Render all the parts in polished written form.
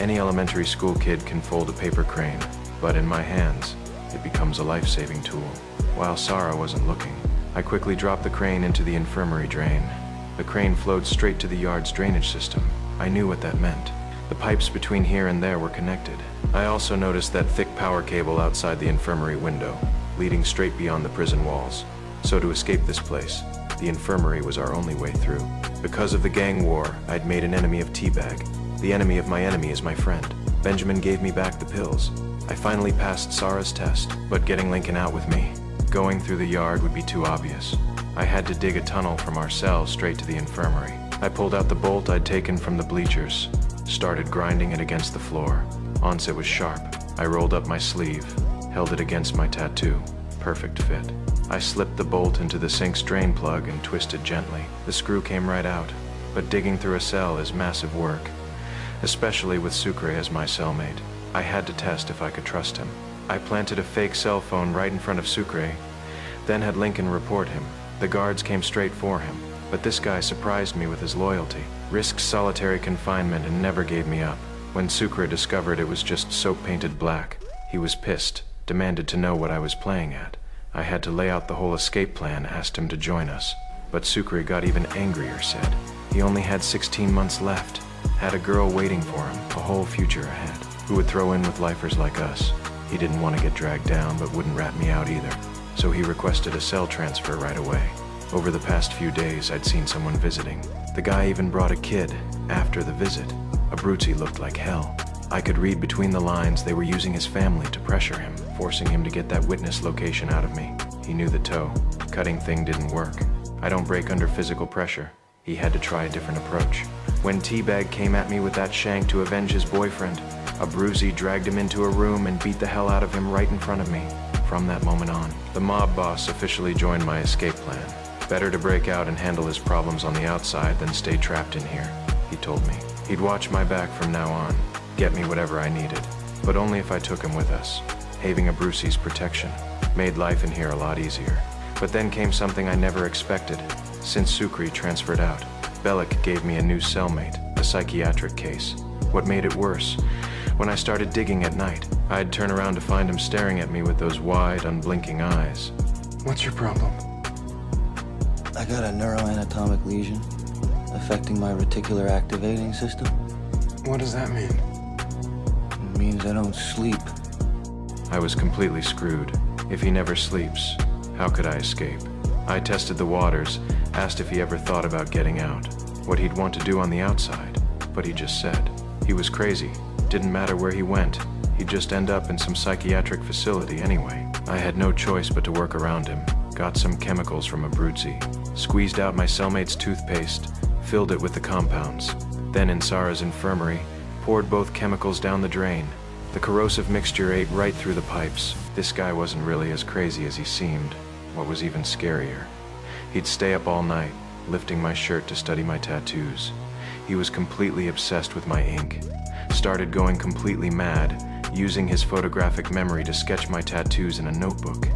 Any elementary school kid can fold a paper crane, but in my hands, it becomes a life-saving tool. While Sarah wasn't looking, I quickly dropped the crane into the infirmary drain. The crane flowed straight to the yard's drainage system. I knew what that meant. The pipes between here and there were connected. I also noticed that thick power cable outside the infirmary window, leading straight beyond the prison walls. So to escape this place, the infirmary was our only way through. Because of the gang war, I'd made an enemy of Teabag. The enemy of my enemy is my friend. Benjamin gave me back the pills. I finally passed Sarah's test, but getting Lincoln out with me, going through the yard would be too obvious. I had to dig a tunnel from our cell straight to the infirmary. I pulled out the bolt I'd taken from the bleachers, started grinding it against the floor. Once it was sharp, I rolled up my sleeve, held it against my tattoo. Perfect fit. I slipped the bolt into the sink's drain plug and twisted gently. The screw came right out, but digging through a cell is massive work, especially with Sucre as my cellmate. I had to test if I could trust him. I planted a fake cell phone right in front of Sucre, then had Lincoln report him. The guards came straight for him, but this guy surprised me with his loyalty. Risked solitary confinement and never gave me up. When Sucre discovered it was just soap-painted black, he was pissed, demanded to know what I was playing at. I had to lay out the whole escape plan, asked him to join us. But Sucre got even angrier, said he only had 16 months left, had a girl waiting for him, a whole future ahead, who would throw in with lifers like us. He didn't want to get dragged down, but wouldn't rat me out either, so he requested a cell transfer right away. Over the past few days, I'd seen someone visiting. The guy even brought a kid after the visit. Abruzzi looked like hell. I could read between the lines they were using his family to pressure him, forcing him to get that witness location out of me. He knew the toe. Cutting thing didn't work. I don't break under physical pressure. He had to try a different approach. When Teabag came at me with that shank to avenge his boyfriend, Abruzzi dragged him into a room and beat the hell out of him right in front of me. From that moment on, the mob boss officially joined my escape plan. Better to break out and handle his problems on the outside than stay trapped in here, he told me. He'd watch my back from now on, get me whatever I needed, but only if I took him with us. Having Abruzzi's protection made life in here a lot easier. But then came something I never expected. Since Sucre transferred out, Bellic gave me a new cellmate, a psychiatric case. What made it worse, when I started digging at night, I'd turn around to find him staring at me with those wide, unblinking eyes. What's your problem? I got a neuroanatomic lesion affecting my reticular activating system. What does that mean? It means I don't sleep. I was completely screwed. If he never sleeps, how could I escape? I tested the waters, asked if he ever thought about getting out, what he'd want to do on the outside, but he just said. He was crazy. Didn't matter where he went. He'd just end up in some psychiatric facility anyway. I had no choice but to work around him. Got some chemicals from Abruzzi, squeezed out my cellmate's toothpaste, filled it with the compounds. Then in Sarah's infirmary, poured both chemicals down the drain. The corrosive mixture ate right through the pipes. This guy wasn't really as crazy as he seemed. What was even scarier, he'd stay up all night, lifting my shirt to study my tattoos. He was completely obsessed with my ink. Started going completely mad, using his photographic memory to sketch my tattoos in a notebook.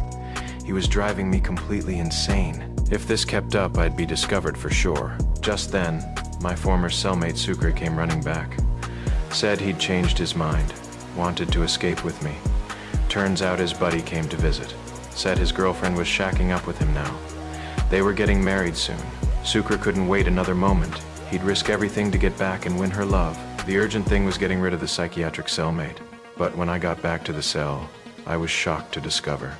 He was driving me completely insane. If this kept up, I'd be discovered for sure. Just then, my former cellmate Sucre came running back. Said he'd changed his mind, wanted to escape with me. Turns out his buddy came to visit. Said his girlfriend was shacking up with him now. They were getting married soon. Sucre couldn't wait another moment. He'd risk everything to get back and win her love. The urgent thing was getting rid of the psychiatric cellmate. But when I got back to the cell, I was shocked to discover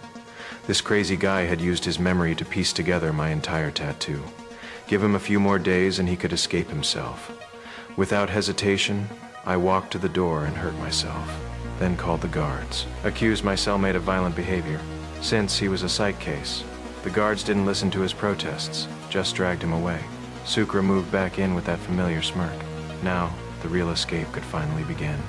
this crazy guy had used his memory to piece together my entire tattoo. Give him a few more days and he could escape himself. Without hesitation, I walked to the door and hurt myself, then called the guards. Accused my cellmate of violent behavior. Since he was a psych case, the guards didn't listen to his protests, just dragged him away. Sucre moved back in with that familiar smirk. Now, the real escape could finally begin.